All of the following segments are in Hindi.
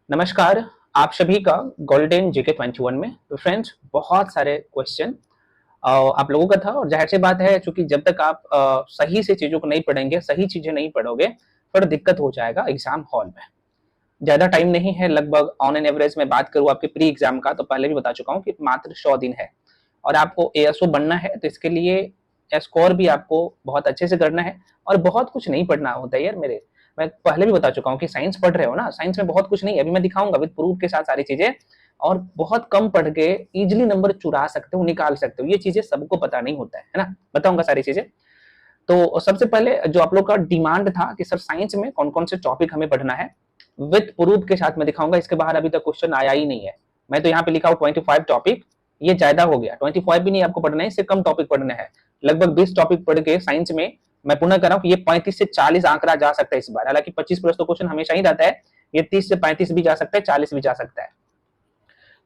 नमस्कार। आप सभी का गोल्डन जीके 21 में। तो फ्रेंड्स, बहुत सारे क्वेश्चन आप लोगों का था और जाहिर सी बात है, चूंकि जब तक आप सही से चीज़ों को नहीं पढ़ेंगे, सही चीज़ें नहीं पढ़ोगे, फिर दिक्कत हो जाएगा एग्जाम हॉल में। ज़्यादा टाइम नहीं है, लगभग ऑन एन एवरेज में बात करूँ आपके प्री एग्जाम का, तो पहले भी बता चुका हूँ कि मात्र 100 दिन है और आपको एएसओ बनना है। तो इसके लिए स्कोर भी आपको बहुत अच्छे से करना है और बहुत कुछ नहीं पढ़ना होता है यार मेरे। मैं पहले भी बता चुका हूँ कि साइंस पढ़ रहे हो ना, साइंस में बहुत कुछ नहीं है। अभी मैं दिखाऊंगा विद प्रूफ के साथ सारी चीजें, और बहुत कम पढ़ के इजिली नंबर चुरा सकते हो, निकाल सकते हो। ये चीजें सबको पता नहीं होता है ना। बताऊंगा सारी चीजें। तो सबसे पहले जो आप लोग का डिमांड था कि सर साइंस में कौन कौन से टॉपिक हमें पढ़ना है, विद प्रूफ के साथ मैं दिखाऊंगा। इसके बाहर अभी तक क्वेश्चन आया ही नहीं है। मैं तो यहाँ पे लिखा हूँ 25 टॉपिक, ये ज्यादा हो गया। 25 भी नहीं आपको पढ़ना है, इससे कम टॉपिक पढ़ने हैं। लगभग 20 टॉपिक पढ़ के साइंस में मैं पुनः कर रहा हूँ कि ये 35 से 40 आंकड़ा जा सकता है इस बार। हालांकि 25 प्लस तो क्वेश्चन हमेशा ही रहता है, ये 30 से 35 भी जा सकता है, 40 भी जा सकता है।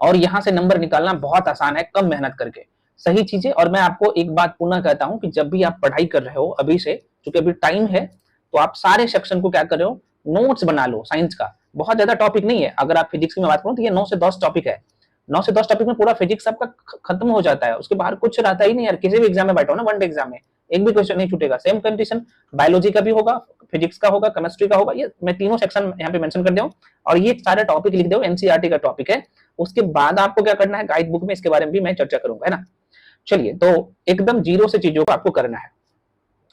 और यहाँ से नंबर निकालना बहुत आसान है, कम मेहनत करके सही चीजें। और मैं आपको एक बात पुनः कहता हूँ कि जब भी आप पढ़ाई कर रहे हो अभी से, क्योंकि अभी टाइम है, तो आप सारे सेक्शन को क्या कर रहे हो, नोट्स बना लो। साइंस का बहुत ज्यादा टॉपिक नहीं है। अगर आप फिजिक्स की बात करो तो ये 9 से 10 टॉपिक है। 9 से 10 टॉपिक में पूरा फिजिक्स आपका खत्म हो जाता है, उसके बाहर कुछ रहता ही नहीं यार। किसी भी एग्जाम में बैठो ना, वन डे एग्जाम में एक भी क्वेश्चन नहीं छूटेगा। सेम कंडीशन बायोलॉजी का भी होगा, फिजिक्स का होगा, केमिस्ट्री का होगा। ये मैं तीनों सेक्शन यहाँ पे मेंशन कर दिया हूँ। और ये सारे टॉपिक लिख दो, एनसीईआरटी का टॉपिक है। उसके बाद आपको क्या करना है, गाइड बुक में इसके बारे में भी मैं चर्चा करूंगा, है ना। चलिए, तो एकदम जीरो से चीजों को आपको करना है।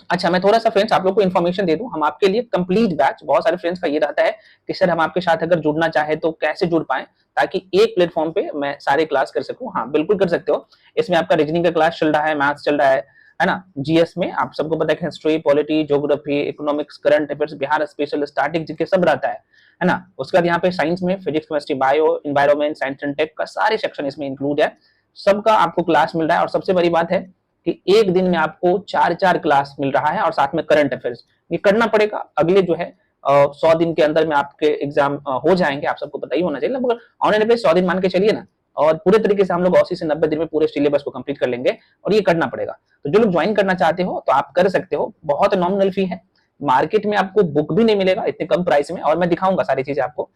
अच्छा, मैं थोड़ा सा फ्रेंड्स आप लोग को इन्फॉर्मेशन दे दूं। हम आपके लिए कंप्लीट बैच, बहुत सारे फ्रेंड्स का ये रहता है कि सर हम आपके साथ अगर जुड़ना चाहे तो कैसे जुड़ पाए, ताकि एक प्लेटफॉर्म पे मैं सारे क्लास कर सकूं। हाँ, बिल्कुल कर सकते हो। इसमें आपका रीजनिंग का क्लास चल रहा है, मैथ्स चल रहा है ना। जीएस में आप सबको पता है, history, polity, geography, economics, current affairs, Bihar special, static, GK सब रहता है ना। उसके बाद यहाँ पे साइंस में physics, chemistry, bio, environment, science and tech का सारे सेक्शन इसमें इंक्लूड है। सबका आपको क्लास मिल रहा है। और सबसे बड़ी बात है कि एक दिन में आपको 4-4 क्लास मिल रहा है और साथ में करंट अफेयर्स। ये करना पड़ेगा। अगले जो है 100 दिन के अंदर में आपके एग्जाम हो जाएंगे, आप सबको पता ही होना चाहिए। लगभग ऑन एन एवरेज 100 दिन मान के चलिए ना, और पूरे तरीके से हम लोग 80 से 90 दिन में पूरे सिलेबस को कंप्लीट कर लेंगे। और ये करना पड़ेगा। तो जो लोग ज्वाइन करना चाहते हो तो आप कर सकते हो। बहुत नॉमिनल फी है, मार्केट में आपको बुक भी नहीं मिलेगा इतने कम प्राइस में। और मैं दिखाऊंगा सारी चीजें आपको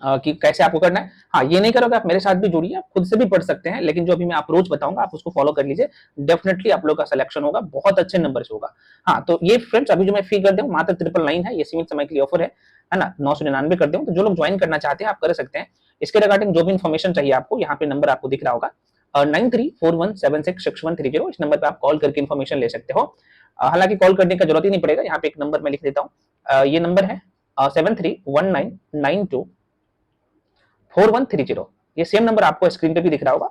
कि कैसे आपको करना है। हाँ, ये नहीं करोगे आप मेरे साथ भी जुड़िए, आप खुद से भी पढ़ सकते हैं, लेकिन जो अभी मैं अप्रोच बताऊंगा आप उसको फॉलो कर लीजिए। डेफिनेटली आप लोग का सिलेक्शन होगा, बहुत अच्छे नंबर से होगा। हाँ, तो ये फ्रेंड्स अभी जो मैं फी कर दूं मात्र 999 है, ये सीमित समय के लिए ऑफर है ना। 999 कर दूं, तो जो लोग ज्वाइन करना चाहते हैं आप कर सकते हैं। इसके रिगार्डिंग जो भी इन्फॉर्मेशन चाहिए आपको, यहाँ पे नंबर आपको दिख रहा होगा 9341766130। इस नंबर पे आप कॉल करके इन्फॉर्मेशन ले सकते हो। हालांकि कॉल करने का जरूरत ही नहीं पड़ेगा, यहाँ पे एक नंबर मैं लिख देता हूँ। ये नंबर है 7319924130। ये सेम नंबर आपको स्क्रीन पे भी दिख रहा होगा।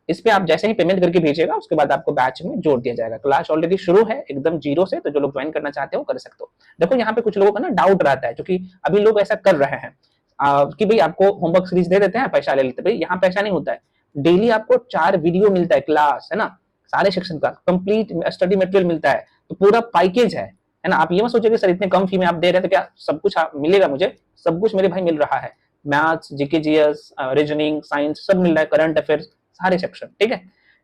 इस पे आप जैसे ही पेमेंट करके भेजिएगा, उसके बाद आपको बैच में जोड़ दिया जाएगा। क्लास ऑलरेडी शुरू है एकदम जीरो से, तो जो लोग ज्वाइन करना चाहते हो कर सकते हो। देखो, यहाँ पे कुछ लोगों का ना डाउट रहता है, क्योंकि अभी लोग ऐसा कर रहे हैं कि भाई आपको होमवर्क सीरीज दे देते हैं, पैसा ले लेते हैं। भाई यहाँ पैसा नहीं होता है। डेली आपको 4 वीडियो मिलता है, क्लास है ना, सारे सेक्शन का कंप्लीट स्टडी मटेरियल मिलता है। तो पूरा पैकेज है ना। आप ये मत सोचिए कि सर इतने कम फी में आप दे रहे हैं तो क्या सब कुछ मिलेगा मुझे। सब कुछ मेरे भाई मिल रहा है। Maths, GK, GS, reasoning, science सब मिल रहा है, करंट अफेयर्स सारे सेक्शन, ठीक है।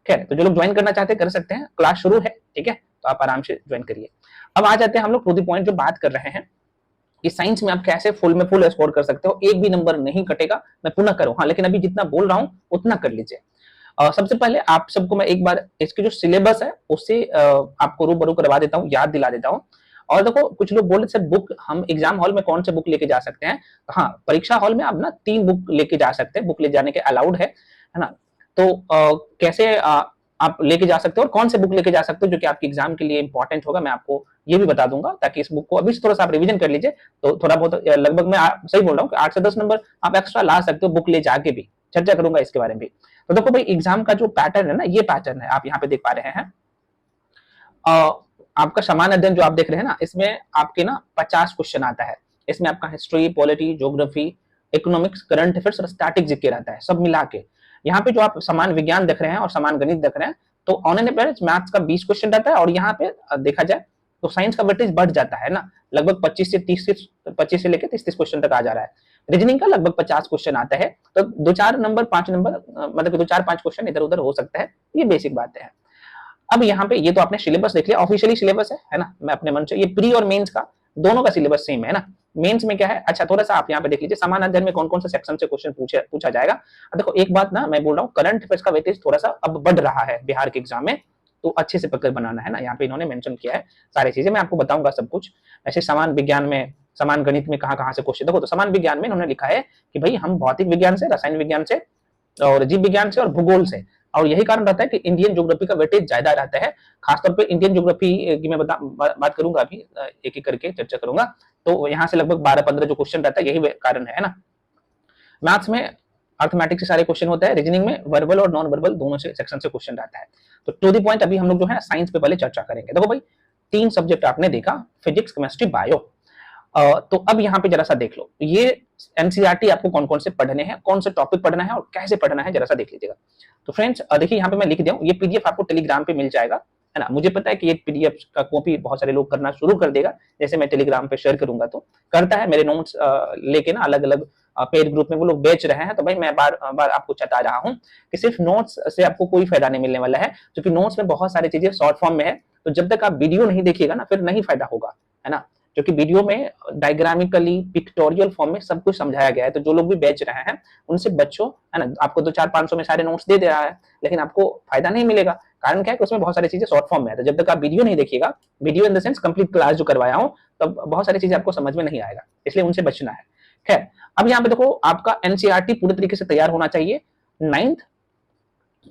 खैर, तो जो लोग ज्वाइन करना चाहते हैं कर सकते हैं, क्लास शुरू है, ठीक है। तो आप आराम से ज्वाइन करिए। अब आ जाते हैं हम लोग टू द पॉइंट, जो बात कर रहे हैं कि साइंस में आप कैसे फुल स्कोर कर सकते हो। एक भी नंबर नहीं कटेगा, मैं पुनः करूं। हाँ, लेकिन अभी जितना बोल रहा हूं उतना कर लीजिए। सबसे पहले आप सबको मैं एक बार इसके जो सिलेबस है उससे आपको रूबरू करवा देता हूँ, याद दिला देता हूँ। और देखो, कुछ लोग बोल रहे सर बुक हम एग्जाम हॉल में कौन से बुक लेके जा सकते हैं। हाँ, परीक्षा हॉल में आप ना 3 बुक लेके जा सकते हैं, बुक ले जाने के अलाउड है ना। तो कैसे आप लेके जा सकते हो और कौन से बुक लेके जा सकते हो जो कि आपके एग्जाम के लिए इंपॉर्टेंट होगा, मैं आपको ये भी बता दूंगा, ताकि इस बुक को अभी से थोड़ा सा आप रिवीजन कर लीजिए। तो थोड़ा बहुत लगभग मैं सही बोल रहा हूँ कि 8 से 10 नंबर आप एक्स्ट्रा ला सकते हो बुक ले जाके भी। चर्चा करूंगा इसके बारे में भी। तो देखो भाई, एग्जाम का जो पैटर्न है ना, ये पैटर्न है, आप यहाँ पे देख पा रहे हैं। आपका सामान्य अध्ययन जो आप देख रहे हैं ना, इसमें आपके ना 50 क्वेश्चन आता है। इसमें आपका history, polity, geography, economics, current affairs और स्टैटिक जीके रहता है, सब मिला के। यहाँ पे जो आप समान विज्ञान देख रहे हैं और समान गणित देख रहे हैं, तो ऑन एन एवरेज मैथ्स का 20 क्वेश्चन रहता है। और यहाँ पे देखा जाए तो साइंस का वेटेज बढ़ जाता है ना, लगभग 25 से लेकर 30 क्वेश्चन तक आ जा रहा है। रीजनिंग का लगभग 50 क्वेश्चन आता है। तो 2-4 नंबर, 5 नंबर, मतलब 2-4-5 क्वेश्चन इधर उधर हो सकता है। ये बेसिक बात है। अब यहाँ पे ये तो आपने सिलेबस देख लिया, ऑफिशियली सिलेबस है ना। मैं अपने मन से, ये प्री और मेंस का दोनों का सिलेबस सेम है ना। मेंस में क्या है, अच्छा थोड़ा सा आप यहाँ पे देख लीजिए समान अध्ययन में कौन कौन से सेक्शन से क्वेश्चन पूछा जाएगा। देखो एक बात ना मैं बोल रहा हूँ, करंट अफेयर्स का वेटेज थोड़ा सा अब बढ़ रहा है बिहार के एग्जाम में, तो अच्छे से पकड़ बनाना है ना, यहाँ पे इन्होंने मेंशन किया है सारी चीजें, मैं आपको बताऊंगा सब कुछ। ऐसे समान विज्ञान में, समान गणित में कहाँ से क्वेश्चन, देखो तो समान विज्ञान में इन्होंने लिखा है कि भाई हम भौतिक विज्ञान से, रसायन विज्ञान से और जीव विज्ञान से और भूगोल से, और यही कारण रहता है कि इंडियन ज्योग्राफी का वेटेज ज्यादा रहता है। खासतौर पे इंडियन ज्योग्राफी की मैं बात करूंगा अभी, एक एक करके चर्चा करूंगा, तो यहाँ से लगभग 12-15 जो क्वेश्चन रहता है यही कारण है ना। मैथ्स में अर्थमेटिक से सारे क्वेश्चन होता है, रीजनिंग में वर्बल और नॉन वर्बल दोनों से सेक्शन से क्वेश्चन रहता है। तो टू द पॉइंट अभी हम लोग जो है साइंस पे पहले चर्चा करेंगे। देखो भाई 3 सब्जेक्ट आपने देखा, फिजिक्स, केमिस्ट्री, बायो। तो अब यहाँ पे जरा सा देख लो, ये एनसीईआरटी आपको कौन कौन से पढ़ने हैं, कौन से टॉपिक पढ़ना है और कैसे पढ़ना है, जरा सा देख लीजिएगा। तो फ्रेंड्स देखिए यहाँ पे मैं लिख दिया हूँ, ये पीडीएफ आपको टेलीग्राम पे मिल जाएगा, है ना। मुझे पता है कि ये पीडीएफ का कॉपी बहुत सारे लोग करना शुरू कर देगा, जैसे मैं टेलीग्राम पे शेयर करूंगा तो करता है, मेरे नोट्स लेके ना अलग अलग पेड ग्रुप में वो लोग बेच रहे हैं। तो भाई मैं बार बार आपको बता रहा हूँ कि सिर्फ नोट्स से आपको कोई फायदा नहीं मिलने वाला है, क्योंकि नोट्स में बहुत सारी चीजें शॉर्ट फॉर्म में है, तो जब तक आप वीडियो नहीं देखिएगा ना फिर नहीं फायदा होगा, है ना। क्योंकि वीडियो में डायग्रामिकली पिक्टोरियल फॉर्म में सब कुछ समझाया गया है, तो जो लोग भी बेच रहे हैं उनसे बच्चों, है ना। आपको तो 400-500 में सारे नोट्स दे रहा है, लेकिन आपको फायदा नहीं मिलेगा। कारण क्या है कि उसमें बहुत सारी चीजें शॉर्ट फॉर्म में है, तो जब तक आप वीडियो नहीं देखिएगा, video in the sense complete class जो करवाया हूँ, तब बहुत सारी चीजें आपको समझ में नहीं आएगा, इसलिए उनसे बचना है। खैर अब यहाँ पे देखो आपका एनसीईआरटी पूरे तरीके से तैयार होना चाहिए। 9th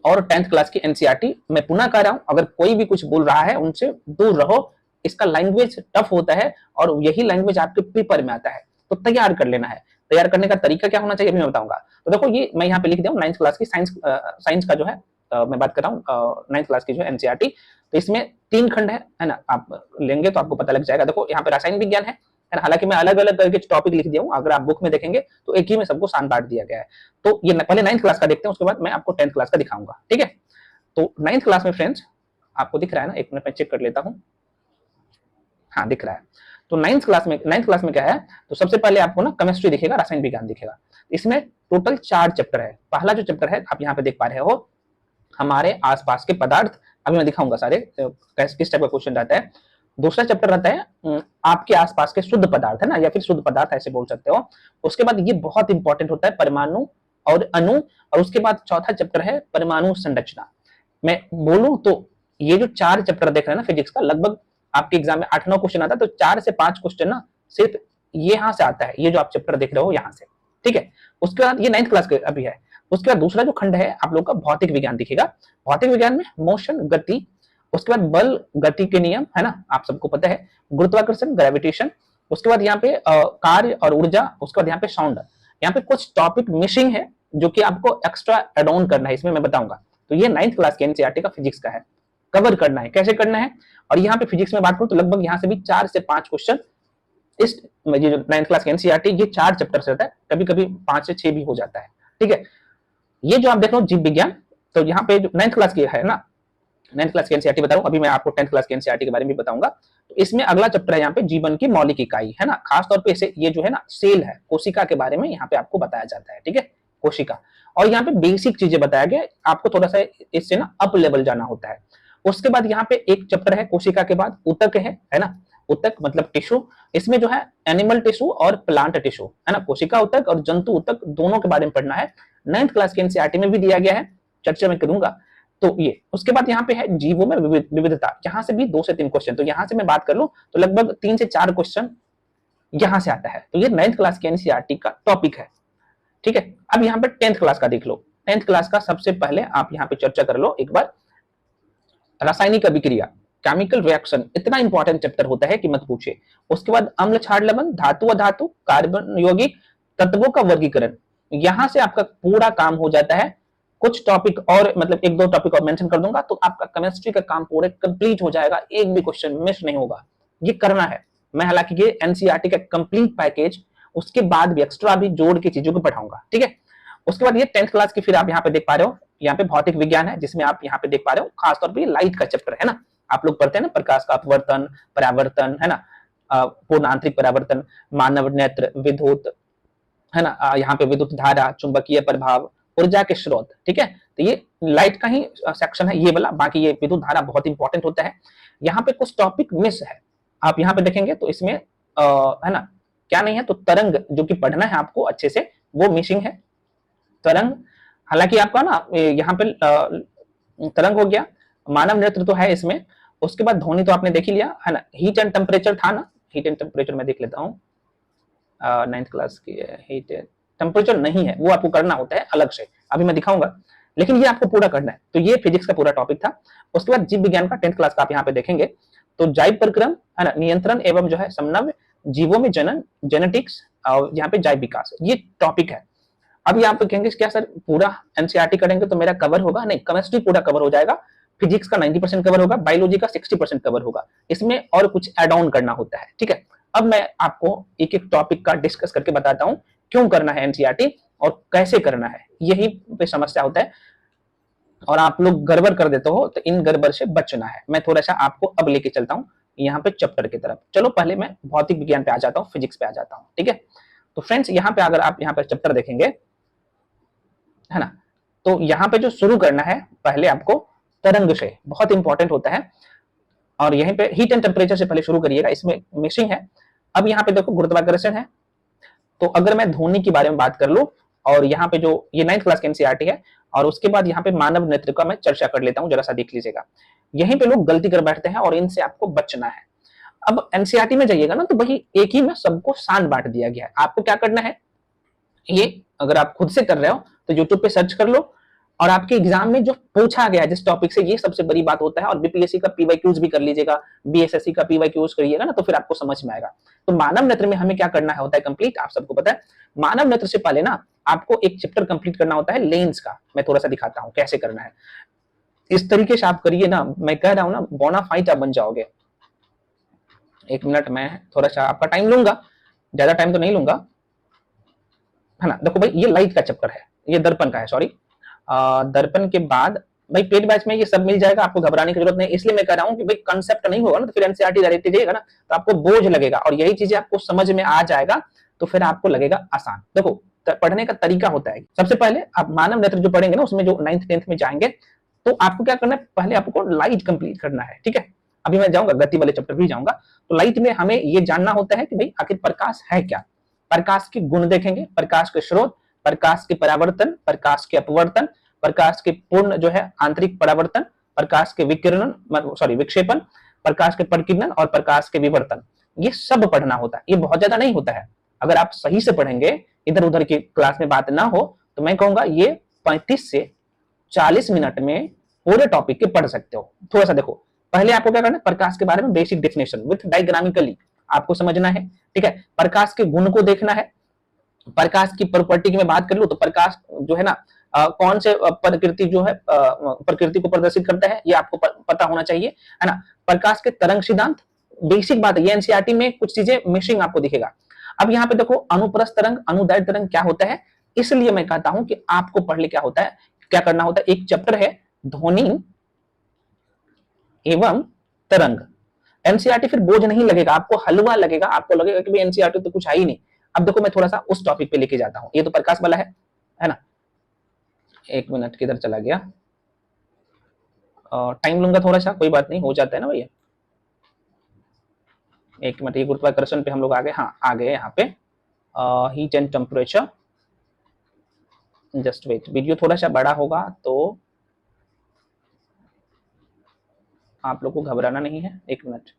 और 10th क्लास की एनसीईआरटी मैं पुनः कह रहा हूं, अगर कोई भी कुछ बोल रहा है उनसे दूर रहो, इसका लैंग्वेज टफ होता है और यही लैंग्वेज आपके पेपर में आता है, तो तैयार कर लेना है। तैयार करने का तरीका क्या होना चाहिए अभी मैं बताऊंगा। तो देखो ये मैं यहाँ पे लिख दिया हूँ 9th क्लास की साइंस का जो है मैं बात कर रहा हूँ 9th क्लास की जो है एनसीईआरटी। तो इसमें 3 खंड है ना, आप लेंगे तो आपको पता लग जाएगा। देखो यहाँ पे रासायनिक विज्ञान है, हालांकि मैं अलग अलग करके टॉपिक लिख दिया हूँ, अगर आप बुक में देखेंगे तो एक ही में सबको सान बांट दिया गया है। तो ये पहले 9th क्लास का देखते हैं, उसके बाद मैं आपको 10th क्लास का दिखाऊंगा, ठीक है। तो 9th क्लास में फ्रेंड्स आपको दिख रहा है ना, एक मिनट में चेक कर लेता हूँ, हाँ दिख रहा है। तो 9th क्लास में क्या है, तो सबसे पहले आपको ना केमिस्ट्री दिखेगा, रासायनिक विज्ञान दिखेगा। इसमें टोटल 4 चैप्टर है। पहला जो चैप्टर है आप यहाँ पे देख पा रहे हो, हमारे आसपास के पदार्थ, अभी मैं दिखाऊंगा सारे किस टाइप का क्वेश्चन रहता है। दूसरा चैप्टर रहता है आपके आसपास के शुद्ध पदार्थ, है ना, या फिर शुद्ध पदार्थ ऐसे बोल सकते हो। उसके बाद ये बहुत इंपॉर्टेंट होता है परमाणु और अणु, और उसके बाद चौथा चैप्टर है परमाणु संरचना। मैं बोलूं तो ये जो 4 चैप्टर देख रहे हैं ना फिजिक्स का, लगभग आपके एग्जाम में 8-9 क्वेश्चन आता है, तो 4 से 5 क्वेश्चन ना सिर्फ ये यहाँ से आता है, ये जो आप चैप्टर देख रहे हो यहाँ से, ठीक है। उसके बाद ये 9th क्लास के अभी है। उसके बाद दूसरा जो खंड है आप लोग का भौतिक विज्ञान दिखेगा। भौतिक विज्ञान में मोशन, गति, उसके बाद बल, गति के नियम, है ना, आप सबको पता है, गुरुत्वाकर्षण, ग्रेविटेशन, उसके बाद यहाँ पे कार्य और ऊर्जा, उसके बाद यहाँ पे साउंड। यहाँ पे कुछ टॉपिक मिसिंग है जो कि आपको एक्स्ट्रा एड ऑन करना है, इसमें मैं बताऊंगा। तो ये 9th क्लास के एनसीईआरटी का फिजिक्स का है, कवर करना है, कैसे करना है। और यहाँ पे फिजिक्स में बात करूं तो लगभग यहाँ से भी 4 से 5 क्वेश्चन इस ये जो 9th क्लास की एनसीईआरटी, ये 4 चैप्टर से रहता है, कभी कभी 5 से 6 भी हो जाता है, ठीक है। ये जो आप देख रहे हो जीव विज्ञान, तो यहाँ पे जो 9th क्लास की है ना, 9th क्लास की एनसीईआरटी बता रहा हूँ, अभी मैं आपको 10th क्लास की एनसीईआरटी के बारे में भी बताऊंगा। तो इसमें अगला चैप्टर है यहाँ पे जीवन की मौलिक इकाई, है ना, खासतौर पे इसे ये जो है ना सेल है, कोशिका के बारे में यहाँ पे आपको बताया जाता है, ठीक है, कोशिका। और यहाँ पे बेसिक चीजें बताया गया, आपको थोड़ा सा इससे ना अप लेवल जाना होता है। उसके बाद यहाँ पे एक चैप्टर है कोशिका के बाद ऊतक है ना, ऊतक मतलब टिश्यू। इसमें जो है एनिमल टिश्यू और प्लांट टिश्यू, है ना, कोशिका ऊतक और जंतु ऊतक दोनों के बारे में पढ़ना है। 9th क्लास के एनसीईआरटी में भी दिया गया है, चर्चा में करूंगा। तो ये उसके बाद यहाँ पे है जीवों में विविधता, यहाँ से भी 2 से 3 क्वेश्चन, तो यहाँ से मैं बात कर लूं तो लगभग 3 से 4 क्वेश्चन यहाँ से आता है। तो ये 9th क्लास के एनसीईआरटी का टॉपिक है, ठीक है। अब यहाँ पे 10th क्लास का देख लो। 10th क्लास का सबसे पहले आप यहाँ पे चर्चा कर लो एक बार, रासायनिक अभिक्रिया, केमिकल रिएक्शन, इतना इंपॉर्टेंट चैप्टर होता है कि मत पूछे। उसके बाद अम्ल, क्षार, लवण, धातु, अधातु, कार्बन यौगिक, तत्वों का वर्गीकरण, यहां से आपका पूरा काम हो जाता है। कुछ टॉपिक और मतलब 1-2 टॉपिक और मेंशन कर दूंगा, तो आपका केमिस्ट्री का काम पूरे कंप्लीट हो जाएगा, एक भी क्वेश्चन मिस नहीं होगा। ये करना है मैं, हालांकि ये एनसीईआरटी का कंप्लीट पैकेज, उसके बाद भी एक्स्ट्रा भी जोड़ के चीजों को पढ़ाऊंगा, ठीक है। उसके बाद ये 10th क्लास की फिर आप यहाँ पे देख पा रहे हो, यहाँ पे भौतिक विज्ञान है, जिसमें आप यहाँ पे देख पा रहे हो खासतौर पर लाइट का चैप्टर है ना, आप लोग पढ़ते हैं ना, प्रकाश का अपवर्तन, परावर्तन, है ना, पूर्ण आंतरिक परावर्तन, मानव नेत्र, विद्युत, है ना, यहाँ पे विद्युत धारा, चुंबकीय प्रभाव, ऊर्जा के स्रोत, ठीक है। तो ये लाइट का ही सेक्शन है ये वाला, बाकी ये विद्युत धारा बहुत इंपॉर्टेंट होता है। यहाँ पे कुछ टॉपिक मिस है, आप यहाँ पे देखेंगे तो इसमें है ना क्या नहीं है, तो तरंग जो कि पढ़ना है आपको अच्छे से, वो मिसिंग है। तरंग, हालांकि आपका ना यहाँ पे तरंग हो गया, मानव नेत्र तो है इसमें, उसके बाद ध्वनि तो आपने देख ही लिया है ना, हीट एंड टेम्परेचर था ना, हीट एंड टेम्परेचर मैं देख लेता हूँ, 9th क्लास की हीट टेम्परेचर नहीं है, वो आपको करना होता है अलग से, अभी मैं दिखाऊंगा, लेकिन ये आपको पूरा करना है। तो ये फिजिक्स का पूरा टॉपिक था। उसके बाद जीव विज्ञान का 10th क्लास का आप यहाँ पे देखेंगे, तो जैव प्रक्रम है ना, नियंत्रण एवं जो है समन्वय, जीवों में जनन, जेनेटिक्स, और यहाँ पे जैव विकास, ये टॉपिक है। अब यहाँ पे कहेंगे क्या सर पूरा एनसीईआरटी करेंगे तो मेरा कवर होगा? नहीं, केमिस्ट्री पूरा कवर हो जाएगा, फिजिक्स का 90% कवर होगा, बायोलॉजी का 60% कवर होगा, इसमें और कुछ एड ऑन करना होता है, ठीक है। अब मैं आपको एक एक टॉपिक का डिस्कस करके बताता हूँ क्यों करना है एनसीईआरटी और कैसे करना है, यही पे समस्या होता है और आप लोग गड़बड़ कर देते हो, तो इन गड़बड़ से बचना है। मैं थोड़ा सा आपको अब लेके चलता हूँ यहाँ पे चैप्टर की तरफ। चलो पहले मैं भौतिक विज्ञान पे आ जाता हूँ, फिजिक्स पे आ जाता हूँ, ठीक है। तो फ्रेंड्स यहाँ पे अगर आप यहाँ पे चैप्टर देखेंगे है ना, तो यहाँ पे जो शुरू करना है पहले आपको तरंग से, बहुत इंपॉर्टेंट होता है, और यहीं पे हीट एंड टेम्परेचर से पहले शुरू करिएगा, इसमें मिसिंग है। अब यहाँ पे देखो गुरुत्वाकर्षण है, तो अगर मैं ध्वनि के बारे में बात कर लूं, और यहाँ पे जो ये 9th क्लास की एनसीईआरटी है, और उसके बाद यहाँ पे मानव नेत्र का मैं चर्चा कर लेता हूँ, जरा सा देख लीजिएगा। यहीं पे लोग गलती कर बैठते हैं और इनसे आपको बचना है। अब एनसीईआरटी में जाइएगा ना, तो वही एक ही में सबको सान बांट दिया गया है। आपको क्या करना है, ये अगर आप खुद से कर रहे हो तो यूट्यूब पे सर्च कर लो, और आपके एग्जाम में जो पूछा गया है जिस टॉपिक से, ये सबसे बड़ी बात होता है। और बीपीएससी का पीवाईक्यूज भी कर लीजिएगा, बीएसएससी का पीवाईक्यूज करिएगा ना, तो फिर आपको समझ में आएगा। तो मानव नेत्र में हमें क्या करना है होता है कंप्लीट, आप सबको पता है। मानव नेत्र से पहले ना आपको एक चैप्टर कंप्लीट करना होता है लेंस का, मैं थोड़ा सा दिखाता हूँ कैसे करना है। इस तरीके से आप करिए ना, मैं कह रहा हूँ ना, बोनाफाइड आप बन जाओगे। एक मिनट, मैं थोड़ा सा आपका टाइम लूंगा, ज्यादा टाइम तो नहीं लूंगा, है ना। देखो भाई, ये लाइट का चैप्टर है, ये दर्पण का है, सॉरी। दर्पण के बाद भाई पेड बैच में ये सब मिल जाएगा, आपको घबराने की जरूरत नहीं। इसलिए मैं कह रहा हूँ कि भाई कंसेप्ट नहीं होगा ना, तो फिर एनसीईआरटी डायरेक्ट जाएगा ना, तो आपको बोझ लगेगा, और यही चीजें आपको समझ में आ जाएगा तो फिर आपको लगेगा आसान। देखो पढ़ने का तरीका होता है, सबसे पहले आप मानव नेत्र जो पढ़ेंगे ना, उसमें जो 9th 10th में जाएंगे, तो आपको क्या करना है, पहले आपको लाइट कंप्लीट करना है, ठीक है। अभी मैं जाऊंगा गति वाले चैप्टर भी जाऊंगा। तो लाइट में हमें ये जानना होता है कि भाई आखिर प्रकाश है क्या। प्रकाश के गुण देखेंगे, प्रकाश के स्रोत, प्रकाश के परावर्तन, प्रकाश के अपवर्तन, प्रकाश के पूर्ण जो है आंतरिक परावर्तन, प्रकाश के विकिरण सॉरी विक्षेपण, प्रकाश के प्रकीर्णन और प्रकाश के विवर्तन, ये सब पढ़ना होता है। ये बहुत ज्यादा नहीं होता है, अगर आप सही से पढ़ेंगे, इधर उधर की क्लास में बात ना हो, तो मैं कहूंगा ये 35 से 40 मिनट में पूरे टॉपिक के पढ़ सकते हो। थोड़ा सा देखो, पहले आपको क्या करना है, प्रकाश के बारे में बेसिक डेफिनेशन विथ डायग्रामिकली आपको समझना है, ठीक है। प्रकाश के गुण को देखना है, प्रकाश की प्रॉपर्टी की मैं बात कर लूं तो प्रकाश जो है ना कौन से प्रकृति जो है प्रकृति को प्रदर्शित करता है, ये आपको पता होना चाहिए, है ना। प्रकाश के तरंग सिद्धांत, बेसिक बात है, ये एनसीईआरटी में कुछ चीजें मिसिंग आपको दिखेगा। अब यहाँ पे देखो अनुप्रस्थ तरंग, अनुदैर्ध्य तरंग क्या होता है, इसलिए मैं कहता हूं कि आपको पढ़ ले क्या होता है, क्या करना होता है। एक चैप्टर है ध्वनि एवं तरंग। एनसीईआरटी फिर बोझ नहीं लगेगा, आपको हलवा लगेगा, आपको लगेगा कि भाई एनसीईआरटी तो कुछ है ही नहीं। अब देखो मैं थोड़ा सा उस टॉपिक पे लेके जाता हूँ, ये तो प्रकाश वाला है ना। एक मिनट किधर चला गया, टाइम लूंगा थोड़ा सा, कोई बात नहीं, हो जाता है ना भैया। एक मिनट, ये गुरुत्वाकर्षण पे हम लोग आ गए, हाँ आ गए यहाँ पे heat and temperature. Just wait, video थोड़ा सा बड़ा होगा तो आप लोग को घबराना नहीं है, एक मिनट।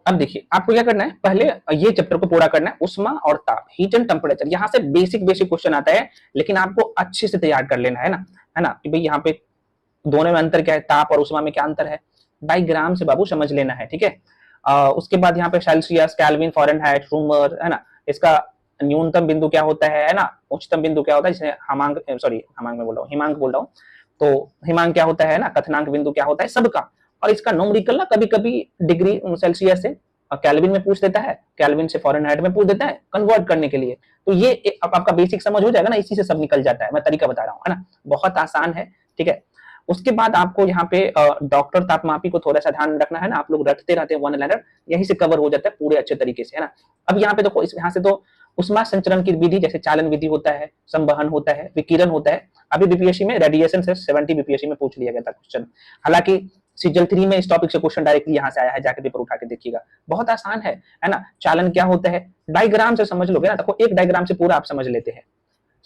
अब देखिए आपको क्या करना है, पहले ये चैप्टर को पूरा करना है, उष्मा और ताप, हीट एंड टेम्परेचर। यहाँ से बेसिक बेसिक क्वेश्चन आता है, लेकिन आपको अच्छे से तैयार कर लेना है ना कि भाई यहाँ पे दोनों में अंतर क्या है, ताप और उष्मा में क्या अंतर है, डायग्राम से बाबू समझ लेना है, ठीक है। उसके बाद यहाँ पे सेल्सियस, केल्विन, फ़ारेनहाइट, रूमर, है ना, इसका न्यूनतम बिंदु क्या होता है ना, उच्चतम बिंदु क्या होता है, जिसे हिमांक में बोल रहा हूँ, हिमांक बोल रहा हूँ, तो हिमांक क्या होता है ना, कथनांक बिंदु क्या होता है, सबका। और इसका न्यूमेरिकल ना कभी कभी डिग्री सेल्सियस से केल्विन में पूछ देता है, केल्विन से फ़ारेनहाइट में पूछ देता है कन्वर्ट करने के लिए। तो ये अब आपका बेसिक समझ हो जाएगा ना, इसी से सब निकल जाता है, मैं तरीका बता रहा हूँ, है ना, बहुत आसान है, ठीक है। उसके बाद आपको यहाँ पे डॉक्टर तापमापी को थोड़ा सा ध्यान रखना है ना, आप लोग रटते रहते हैं वन लाइनर, यहीं से कवर हो जाता है पूरे अच्छे तरीके से, है ना। अब यहाँ पे देखो, यहाँ से तो उष्मा संचरण की विधि, जैसे चालन विधि होता है, संवहन होता है, विकिरण होता है। अभी बीपीएससी में रेडिएशन से 70 बीपीएससी में पूछ लिया गया था क्वेश्चन। हालांकि सीजल 3 में इस टॉपिक से क्वेश्चन डायरेक्टली यहाँ से आया है, जाके पेपर उठा के देखिएगा, बहुत आसान है ना। चालन क्या होता है, डायग्राम से समझ लोगे ना, देखो एक डायग्राम से पूरा आप समझ लेते हैं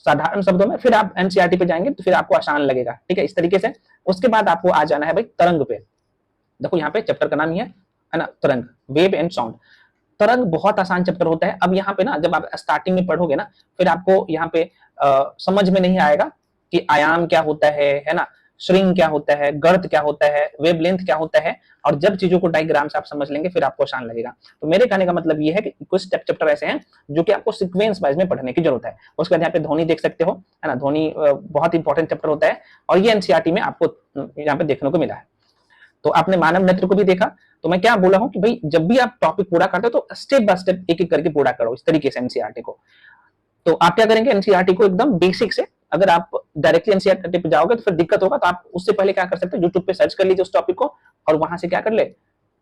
साधारण शब्दों में, फिर आप एनसीईआरटी पे जाएंगे तो फिर आपको आसान लगेगा, ठीक है, इस तरीके से। उसके बाद आपको आ जाना है भाई तरंग पे। देखो यहाँ पे चैप्टर का नाम ही है ना, तरंग, वेव एंड साउंड। तरंग बहुत आसान चैप्टर होता है। अब यहाँ पे ना जब आप स्टार्टिंग में पढ़ोगे ना, फिर आपको यहाँ पे समझ में नहीं आएगा कि आयाम क्या होता है ना, श्रिंग क्या होता है, गर्त क्या होता है, वेवलेंथ क्या होता है, और जब चीजों को डायग्राम से आप समझ लेंगे फिर आपको आसान लगेगा। तो मेरे कहने का मतलब ये है कि कुछ चैप्टर ऐसे हैं जो कि आपको सीक्वेंस वाइज में पढ़ने की जरूरत है। उसके बाद यहाँ पे ध्वनि देख सकते हो, है ना, ध्वनि बहुत इंपॉर्टेंट चैप्टर होता है, और ये एनसीईआरटी में आपको यहाँ पे देखने को मिला है। तो आपने मानव नेत्र को भी देखा, तो मैं क्या बोला हूं कि भाई जब भी आप टॉपिक पूरा करते हो तो स्टेप बाय स्टेप एक एक करके पूरा करो, इस तरीके से एनसीईआरटी को। तो आप क्या करेंगे, एनसीईआरटी को एकदम बेसिक से, अगर आप डायरेक्टली एनसीईआरटी पे जाओगे तो फिर दिक्कत होगा, तो आप उससे पहले क्या कर सकते हो, यूट्यूब पे सर्च कर लीजिए उस टॉपिक को, और वहां से क्या कर ले,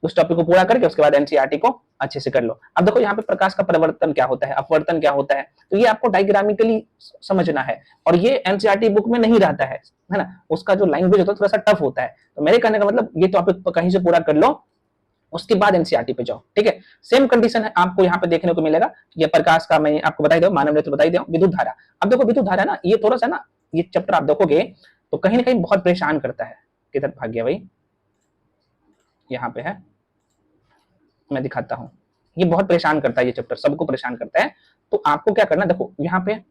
उस टॉपिक को पूरा करके उसके बाद एनसीईआरटी को अच्छे से कर लो। अब देखो यहाँ पे प्रकाश का परिवर्तन क्या होता है, अपवर्तन क्या होता है, तो ये आपको डायग्रामिकली समझना है, और ये एनसीईआरटी बुक में नहीं रहता है ना, उसका जो लैंग्वेज होता है थोड़ा सा टफ होता है। तो मेरे कहने का मतलब ये टॉपिक कहीं से पूरा कर लो, उसके बाद एनसीईआरटी पे जाओ, ठीक है। सेम कंडीशन है आपको यहाँ पे देखने को मिलेगा। ये प्रकाश का मैं आपको बताई दूं, मानव नेत्र बताई दूं, विद्युत धारा। अब देखो विद्युत धारा ना, ये थोड़ा सा ना, ये चैप्टर आप देखोगे तो कहीं ना कहीं बहुत परेशान करता है। किधर भाग गया भाई, यहाँ पे है, मैं दिखाता हूँ। ये बहुत परेशान करता है, ये चैप्टर सबको परेशान करता है। तो आपको क्या करना, देखो यहाँ पे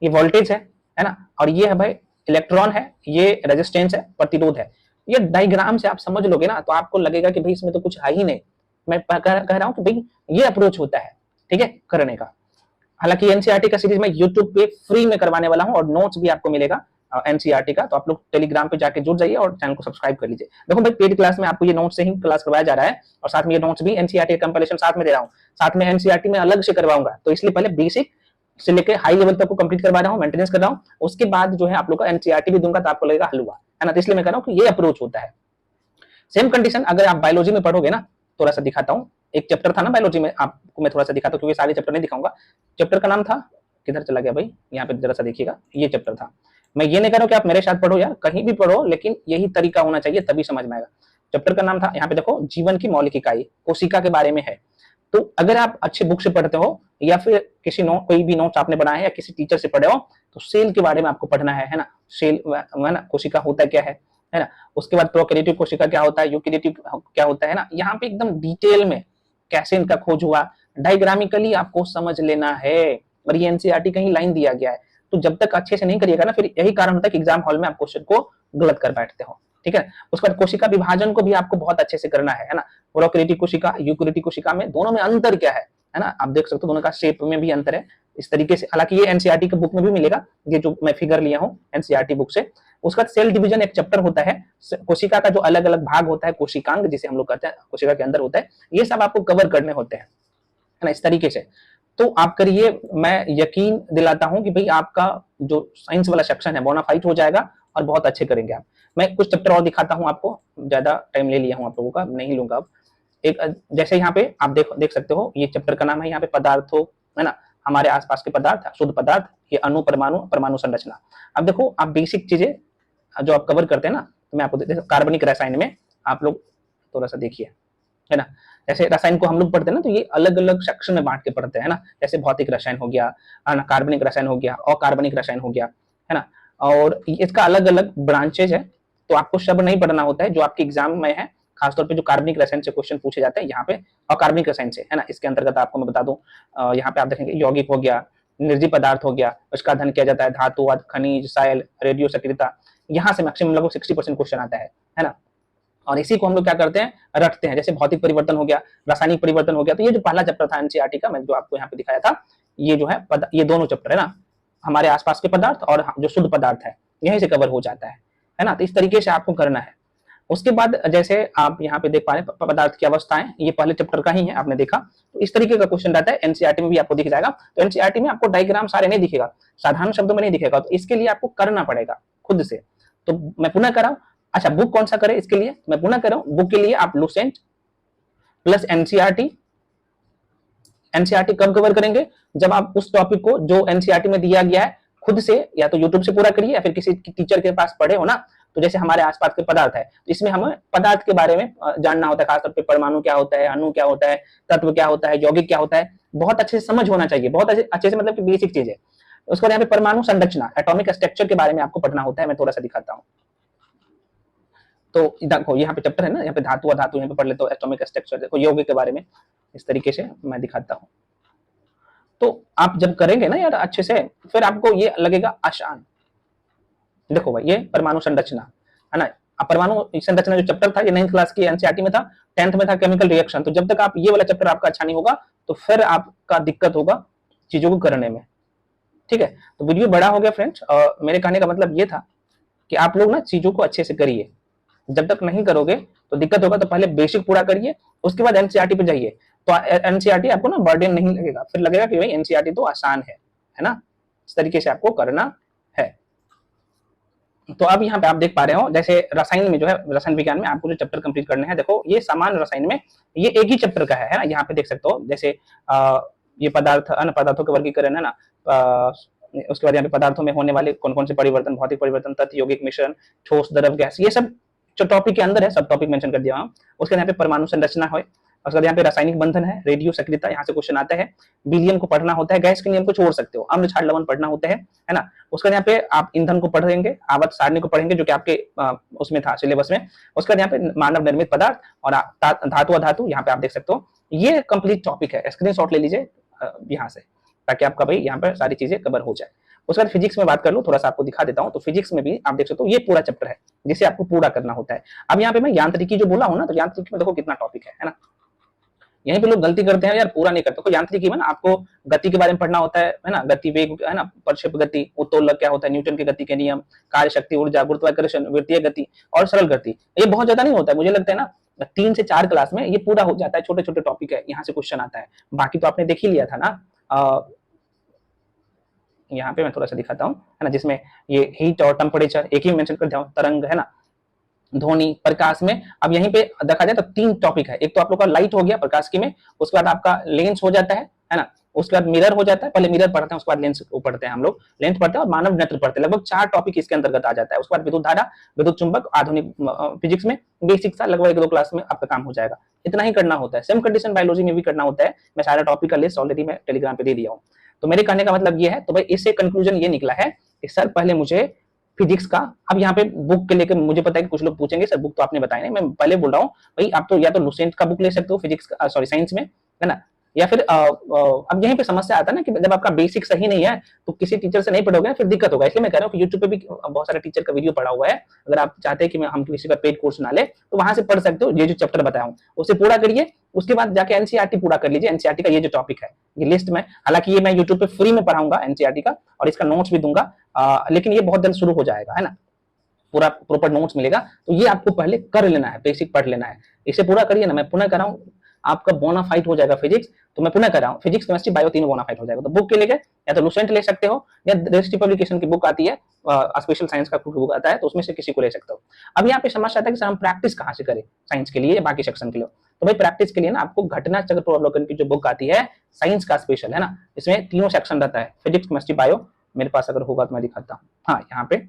ये वोल्टेज है ना, और ये है भाई इलेक्ट्रॉन है, ये रेजिस्टेंस है, प्रतिरोध है। ये डायग्राम से आप समझ लोगे ना तो आपको लगेगा कि भाई इसमें तो कुछ है ही नहीं। मैं कह रहा हूँ कि भाई ये अप्रोच होता है, ठीक है, करने का। हालांकि एनसीईआरटी का सीरीज मैं यूट्यूब पे फ्री में करवाने वाला हूँ, और नोट्स भी आपको मिलेगा एनसीईआरटी का, तो आप लोग टेलीग्राम पे जाके जुड़ जाइए और चैनल को सब्सक्राइब कर लीजिए। देखो भाई पेड क्लास में आपको ये नोट्स से ही क्लास करवाया जा रहा है, और साथ में ये नोट्स भी एनसीईआरटी कंपाइलेशन साथ में दे रहा हूँ, साथ में एनसीईआरटी में अलग से करवाऊंगा। तो इसलिए पहले बेसिक से लेकर हाई लेवल तक को कंप्लीट करवा रहा हूँ, मेंटेनेंस कर रहा हूँ, उसके बाद जो है आप लोग का एनसीईआरटी भी दूंगा, तो आपको लगेगा हलवा, है ना। तो इसलिए मैं कह रहा हूँ कि ये अप्रोच होता है। सेम कंडीशन अगर आप बायोलॉजी में पढ़ोगे ना, थोड़ा सा दिखाता हूँ, एक चैप्टर था ना बायोलॉजी में, आपको मैं थोड़ा सा दिखाता हूँ, क्योंकि सारे चैप्टर नहीं दिखाऊंगा। चैप्टर का नाम था, किधर चला गया भाई, यहाँ पे जरा सा देखिएगा, ये चैप्टर था। मैं ये नहीं कह रहा हूँ कि आप मेरे साथ पढ़ो यार, कहीं भी पढ़ो, लेकिन यही तरीका होना चाहिए, तभी समझ में आएगा। चैप्टर का नाम था, यहाँ पे देखो, जीवन की मौलिक इकाई, कोशिका के बारे में है। तो अगर आप अच्छे बुक से पढ़ते हो, या फिर किसी कोई भी नोट्स आपने बनाए या किसी टीचर से पढ़े हो, तो सेल के बारे में आपको पढ़ना है ना। सेल है ना, कोशिका होता क्या है ना। उसके बाद प्रोकैरियोटिक कोशिका क्या होता है, यूकैरियोटिक क्या होता है ना। यहाँ पे एकदम डिटेल में कैसे इनका खोज हुआ, डायग्रामिकली आपको समझ लेना है, और ये एनसीईआरटी कहीं लाइन दिया गया है। तो जब तक अच्छे से नहीं करिएगा ना, फिर यही कारण होता है कि एग्जाम हॉल में आप क्वेश्चन को गलत कर बैठते हो, ठीक है। उसके बाद कोशिका विभाजन को भी आपको बहुत अच्छे से करना है ना। प्रोकैरियोटिक कोशिका, यूकैरियोटिक कोशिका में दोनों में अंतर क्या है ना, आप देख सकते हो, दोनों का शेप में भी अंतर है, इस तरीके से। हालांकि ये एनसीईआरटी के बुक में भी मिलेगा, ये जो मैं फिगर लिया हूँ एनसीईआरटी बुक से। उसका सेल डिवीजन एक चैप्टर होता है, कोशिका का जो अलग अलग भाग होता है, कोशिकांग जिसे हम लोग कहते हैं, कोशिका के अंदर होता है, ये सब आपको कवर करने होते हैं, है ना, इस तरीके से। तो आप करिए, मैं यकीन दिलाता हूं कि भाई आपका जो साइंस वाला सेक्शन है बोनाफाइड हो जाएगा, और बहुत अच्छे करेंगे आप। मैं कुछ चैप्टर और दिखाता हूं आपको, ज्यादा टाइम ले लिया हूं आप लोगों का, नहीं लूंगा अब। एक जैसे यहाँ पे आप देख सकते हो, ये चैप्टर का नाम है यहाँ पे पदार्थों, है ना, हमारे आसपास के पदार्थ, शुद्ध पदार्थ, ये अणु, परमाणु, परमाणु संरचना। अब देखो आप बेसिक चीजें जो आप कवर करते हैं ना, तो मैं आपको कार्बनिक रसायन में आप लोग थोड़ा सा देखिए, है ना। जैसे रसायन को हम लोग पढ़ते हैं ना, तो ये अलग अलग सेक्शन में बांट के पढ़ते हैं ना। जैसे भौतिक रसायन हो गया, कार्बनिक रसायन हो गया, अकार्बनिक रसायन हो गया, है ना, और इसका अलग अलग ब्रांचेज है। तो आपको शब्द नहीं पढ़ना होता है जो आपके एग्जाम में है, खासतौर पे जो कार्बनिक रसायन से क्वेश्चन पूछे जाते हैं यहाँ पे, अकार्बनिक रसायन से, है ना। इसके अंतर्गत आपको मैं बता दूं, यहाँ पे आप देखेंगे यौगिक हो गया, निर्जीव पदार्थ हो गया, उसका अध्ययन किया जाता है, धातु, खनिज, साइल, रेडियो सक्रियता, यहाँ से मैक्सिमम लगभग 60% क्वेश्चन आता है ना। और इसी को हम लोग क्या करते हैं, रटते हैं। जैसे भौतिक परिवर्तन हो गया, रासायनिक परिवर्तन हो गया। तो ये जो पहला चैप्टर था एनसीईआरटी का, मैं जो आपको यहाँ पे दिखाया था, ये जो है ये दोनों चैप्टर है ना, हमारे आसपास के पदार्थ और जो शुद्ध पदार्थ है, यहीं से कवर हो जाता है ना। तो इस तरीके से आपको करना है। उसके बाद जैसे आप यहाँ पे देख पा रहे हैं पदार्थ की अवस्थाएं, ये पहले चैप्टर का ही है, आपने देखा। तो इस तरीके का क्वेश्चन रहता है, एनसीईआरटी में भी आपको दिख जाएगा। तो एनसीईआरटी में आपको डायग्राम सारे नहीं दिखेगा, साधारण शब्दों में नहीं दिखेगा, तो इसके लिए आपको करना पड़ेगा खुद से। तो मैं पुनः कर रहा हूं, अच्छा बुक कौन सा करें इसके लिए, मैं पुनः कर रहा हूं, बुक के लिए आप लुसेंट प्लस एनसीईआरटी। एनसीईआरटी कब कवर करेंगे, जब आप उस टॉपिक को जो एनसीईआरटी में दिया गया है खुद से, या तो यूट्यूब से पूरा करिए, या फिर किसी टीचर के पास पढ़े हो ना, तो जैसे हमारे आसपास के पदार्थ है, तो इसमें हमें पदार्थ के बारे में जानना होता है, खासतौर पे परमाणु क्या होता है, अणु क्या होता है, तत्व क्या होता है, यौगिक क्या होता है, बहुत अच्छे से समझ होना चाहिए, बहुत अच्छे से मतलब कि बेसिक चीज है। उसके बाद यहाँ पे परमाणु संरचना, एटॉमिक स्ट्रक्चर के बारे में आपको पढ़ना होता है। मैं थोड़ा सा दिखाता हूँ। तो देखो यहाँ पे चैप्टर है ना, यहाँ पे धातु अधातु यहाँ पे पढ़ लेते हो, एटॉमिक स्ट्रक्चर, देखो यौगिक के बारे में इस तरीके से मैं दिखाता हूँ। तो आप जब करेंगे ना यार अच्छे से, फिर आपको ये लगेगा आसान। देखो भाई, ये परमाणु संरचना है ना, परमाणु संरचना जो चैप्टर था ये 9th क्लास की एनसीईआरटी में था, 10th में था केमिकल रिएक्शन। तो जब तक आप ये वाला चैप्टर आपका अच्छा नहीं होगा तो फिर आपका दिक्कत होगा चीजों को करने में, ठीक है। तो वीडियो बड़ा हो गया फ्रेंड्स, मेरे कहने का मतलब ये था कि आप लोग ना चीजों को अच्छे से करिए, जब तक नहीं करोगे तो दिक्कत होगा। तो पहले बेसिक पूरा करिए, उसके बाद एनसीईआरटी पे जाइए। तो एनसीईआरटी आपको ना बर्डन नहीं लगेगा, फिर लगेगा कि भाई एनसीईआरटी तो आसान है ना, इस तरीके से आपको करना है। तो अब यहाँ पे आप देख पा रहे हो, जैसे रसायन में जो है, रसायन विज्ञान में आपको जो चैप्टर कंप्लीट करने हैं, देखो ये सामान्य रसायन में ये एक ही चैप्टर का है ना। यहाँ पे देख सकते हो, जैसे ये पदार्थ अन्य पदार्थों के वर्गीकरण है ना, उसके बाद यहाँ पे पदार्थों में होने वाले कौन कौन से परिवर्तन, भौतिक परिवर्तन, तत्व, यौगिक मिश्रण, ठोस, द्रव, गैस, ये सब जो टॉपिक के अंदर है सब टॉपिक मेंशन कर दिया हूं। उसके यहाँ पे परमाणु संरचना है, उसके बाद यहाँ पे रासायनिक बंधन है, रेडियो सक्रियता, यहाँ से क्वेश्चन आता है, विलियम को पढ़ना होता है, गैस के नियम को छोड़ सकते हो, अम्ल क्षार लवण पढ़ना होता है ना। उसके बाद यहाँ पे आप ईंधन को पढ़ेंगे, आवर्त सारणी को पढ़ेंगे जो कि आपके उसमें था सिलेबस में। उसके बाद यहाँ पे मानव निर्मित पदार्थ और धातु अधातु, यहाँ पे आप देख सकते हो। ये कंप्लीट टॉपिक है, स्क्रीनशॉट ले लीजिए यहाँ से, ताकि आपका भाई यहाँ पर सारी चीजें कवर हो जाए। उसके बाद फिजिक्स में बात कर लो, थोड़ा सा आपको दिखा देता हूं। तो फिजिक्स में भी आप देख सकते हो ये पूरा चैप्टर है जिसे आपको पूरा करना होता है। अब यहाँ पे मैं यांत्रिकी जो बोला हूं ना, तो यांत्रिकी में देखो कितना टॉपिक है ना। यहीं पे लोग गलती करते हैं यार, पूरा नहीं करते। तो यांत्रिकी में ना आपको गति के बारे में पढ़ना होता है ना, गति वेग है ना, प्रक्षेप गति, उत्तोलक क्या होता है, न्यूटन के गति के नियम, कार्य शक्ति, ऊर्जा, गुरुत्वाकर्षण, वृत्तीय गति और सरल गति। ये बहुत ज्यादा नहीं होता है, मुझे लगता है ना 3 से 4 क्लास में ये पूरा हो जाता है। छोटे छोटे टॉपिक है, यहाँ से क्वेश्चन आता है, बाकी तो आपने देख ही लिया था ना। यहाँ पे मैं थोड़ा सा दिखाता हूँ है ना, जिसमें ये हीट और टेम्परेचर एक ही मेंशन कर दिया हूं, तरंग है ना, ध्वनि, प्रकाश में। अब यहीं पे देखा जाए तो 3 टॉपिक है। एक तो आप लोग का लाइट हो गया प्रकाश की में, उसके बाद आपका लेंस हो जाता है ना, उसके बाद मिरर हो जाता है, पहले मिरर पढ़ते हैं उसके बाद लेंस पढ़ते हैं हम लोग, लेंस पढ़ते हैं और मानव नेत्र पढ़ते हैं। लगभग 4 टॉपिक इसके अंतर्गत आ जाता है। उसके बाद विद्युत धारा, विद्युत चुंबक, आधुनिक फिजिक्स में बेसिक सा लगभग 1-2 क्लास में आपका काम हो जाएगा। इतना ही करना होता है। सेम कंडीशन बायोलॉजी में भी करना होता है। मैं सारा टॉपिक का लिस्ट ऑलरेडी मैं टेलीग्राम पे दे दिया हूँ। तो मेरे कहने का मतलब ये है, तो भाई इससे कंक्लूजन ये निकला है कि सर पहले मुझे फिजिक्स का, अब यहाँ पे बुक के लेकर मुझे पता है कि कुछ लोग पूछेंगे सर बुक तो आपने बताया नहीं, मैं पहले बोल रहा हूँ भाई आप तो या तो लुसेंट का बुक ले सकते हो फिजिक्स का, सॉरी साइंस में है ना, या फिर अब यहीं पे समस्या आता है ना कि जब आपका बेसिक सही नहीं है तो किसी टीचर से नहीं पढ़ोगे फिर दिक्कत होगा। इसलिए मैं कह रहा हूँ कि यूट्यूब पे भी बहुत सारे टीचर का वीडियो पड़ा हुआ है। अगर आप चाहते हैं कि हम किसी का पेड कोर्स ना ले तो वहां से पढ़ सकते हो। ये जो चैप्टर बताया हूँ उसे पूरा करिए, उसके बाद जाके एनसीईआरटी पूरा कर लीजिए। एनसीईआरटी का ये जो टॉपिक है ये लिस्ट में, हालांकि ये मैं यूट्यूब पे फ्री में पढ़ाऊंगा एनसीईआरटी का और इसका नोट्स भी दूंगा, लेकिन ये बहुत जल्द शुरू हो जाएगा है ना, पूरा प्रॉपर नोट्स मिलेगा। तो ये आपको पहले कर लेना है, बेसिक पढ़ लेना है। इसे पूरा करिए ना, मैं पुनः कर रहा हूँ आपका बोनाफाइड हो जाएगा फिजिक्स। तो मैं पुनः कर रहा हूँ फिजिक्स केमिस्ट्री बायो तीनों बोनाफाइड हो जाएगा। तो बुक के लिए या तो लुसेंट ले सकते हो या दृष्टि पब्लिकेशन की बुक आती है, स्पेशल साइंस का बुक आता है, तो उसमें से किसी को ले सकते हो। अब यहाँ पे समस्या आता है कि सर हम प्रैक्टिस कहाँ से करें साइंस के लिए या बाकी सेक्शन के लिए। तो भाई प्रैक्टिस के लिए ना आपको घटना चक्र प्रवलोकन की जो बुक आती है साइंस का स्पेशल है ना, इसमें तीनों सेक्शन रहता है, फिजिक्स केमिस्ट्री बायो। मेरे पास अगर होगा तो मैं दिखाता हूँ। हाँ यहाँ पे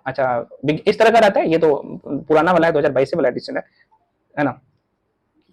अच्छा इस तरह का रहता है। ये तो पुराना वाला है, 2022 से वाला एडिशन है ना,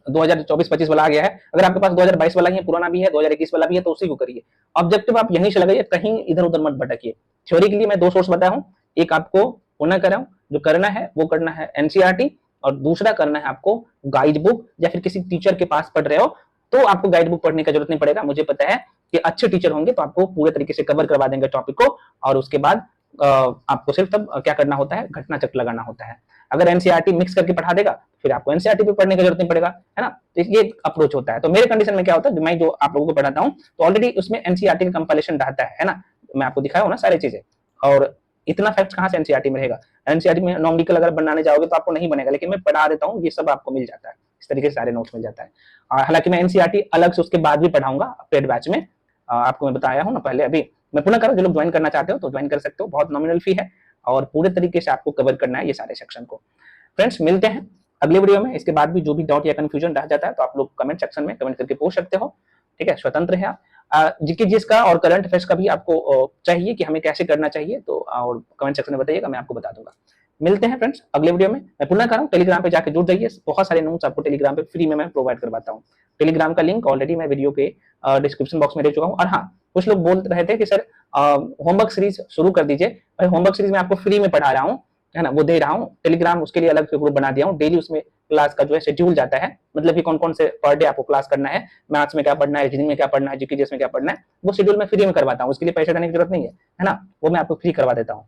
2024-25 वाला आ गया है। अगर आपके पास 2022 वाला ही है, पुराना भी है, 2021 वाला भी है, तो उसी को करिए। ऑब्जेक्टिव आप यहीं से लगाइए, कहीं इधर उधर मत भटकिए। थ्योरी के लिए मैं 2 सोर्स बताया हूँ, एक आपको पुनः कराऊं, जो करना है वो करना है एनसीईआरटी, और दूसरा करना है आपको गाइड बुक, या फिर किसी टीचर के पास पढ़ रहे हो तो आपको गाइड बुक पढ़ने की जरूरत नहीं पड़ेगा। मुझे पता है कि अच्छे टीचर होंगे तो आपको पूरे तरीके से कवर करवा देंगे टॉपिक को, और उसके बाद आपको सिर्फ तब क्या करना होता है, घटना चक्र लगाना होता है। अगर एनसीईआरटी मिक्स करके पढ़ा देगा फिर आपको एनसीईआरटी पे पढ़ने की जरूरत नहीं पड़ेगा, है ना। तो ये अप्रोच होता है। तो मेरे कंडीशन में क्या होता है, मैं जो आप लोगों को पढ़ाता हूँ तो ऑलरेडी उसमें एनसीईआरटी का कंपाइलेशन रहता है ना, मैं आपको दिखाया हूँ ना सारी चीजें। और इतना फैक्ट कहाँ से एनसीईआरटी में रहेगा, एनसीईआरटी में नॉमिकल अगर बनाने जाओगे तो आपको नहीं बनेगा, लेकिन मैं पढ़ा देता हूँ, ये सब आपको मिल जाता है, इस तरीके से सारे नोट्स मिल जाता है। हालांकि मैं एनसीईआरटी अलग से उसके बाद भी पढ़ाऊंगा पेड बैच में, आपको मैं बताया हूँ ना पहले। अभी मैं पुनः करूँ, जो लोग ज्वाइन करना चाहते हो तो ज्वाइन कर सकते हो, बहुत नॉमिनल फी है और पूरे तरीके से आपको कवर करना है ये सारे सेक्शन को। फ्रेंड्स मिलते हैं अगले वीडियो में। इसके बाद भी जो भी डाउट या कंफ्यूजन रह जाता है तो आप लोग कमेंट सेक्शन में कमेंट करके पूछ सकते हो, ठीक है, स्वतंत्र है आप। जीके जीएस का और करंट अफेयर्स का भी आपको चाहिए कि हमें कैसे करना चाहिए, तो और कमेंट सेक्शन में बताइएगा, मैं आपको बता दूंगा। मिलते हैं फ्रेंड्स अगले वीडियो में। मैं पुनः कर रहा हूँ, टेलीग्राम पे जाके जुड़ जाइए, बहुत सारे नोट्स आपको टेलीग्राम पे फ्री में मैं प्रोवाइड करवाता हूँ। टेलीग्राम का लिंक ऑलरेडी मैं वीडियो के डिस्क्रिप्शन बॉक्स में दे चुका हूँ। और हाँ, कुछ लोग बोल रहे थे कि सर होमवर्क सीरीज शुरू कर दीजिए। भाई होमवर्क सीरीज मैं आपको फ्री में पढ़ा रहा हूँ, है ना, वो दे रहा हूँ। टेलीग्राम उसके लिए अलग से ग्रुप बना दिया हूँ, डेली उसमें क्लास का जो है शेड्यूल जाता है, मतलब कि कौन कौन से पर डे आपको क्लास करना है, मैथ्स में क्या पढ़ना है, रीजनिंग में क्या पढ़ना है, जीके में क्या पढ़ना है, वो शेड्यूल मैं फ्री में करवाता हूँ। उसके लिए पैसे देने की जरूरत नहीं है ना, वो मैं आपको फ्री करवा देता हूँ।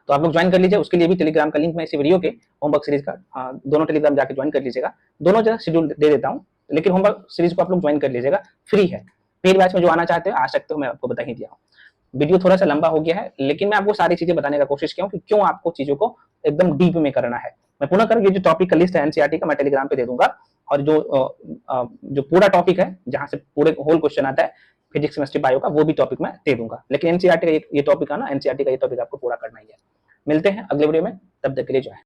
तो आप लोग ज्वाइन कर लीजिए। उसके लिए भी टेलीग्राम का लिंक मैं इसी वीडियो के होमवर्क सीरीज का दोनों टेलीग्राम जाके ज्वाइन कर लीजिएगा। दोनों जगह शेड्यूल दे देता हूँ, लेकिन होमवर्क सीरीज को आप लोग ज्वाइन कर लीजिएगा, फ्री है। पेड बैच में जो आना चाहते हो आ सकते हो, मैं आपको बता ही दिया हूँ। वीडियो थोड़ा सा लंबा हो गया है, लेकिन मैं आपको सारी चीजें बताने का कोशिश किया हूँ कि क्यों आपको चीजों को एकदम डीप में करना है। मैं पुनः कर, ये जो टॉपिक का लिस्ट है एनसीईआरटी का मैं टेलीग्राम पे दे दूंगा, और जो पूरा टॉपिक है जहां से पूरे होल क्वेश्चन आता है फिजिक्स केमिस्ट्री बायो का, वो भी टॉपिक मैं दे दूंगा। लेकिन एनसीईआरटी का ये टॉपिक है ना, एनसीईआरटी का ये टॉपिक आपको पूरा करना ही है। मिलते हैं अगले वीडियो में, तब तक के लिए जो है।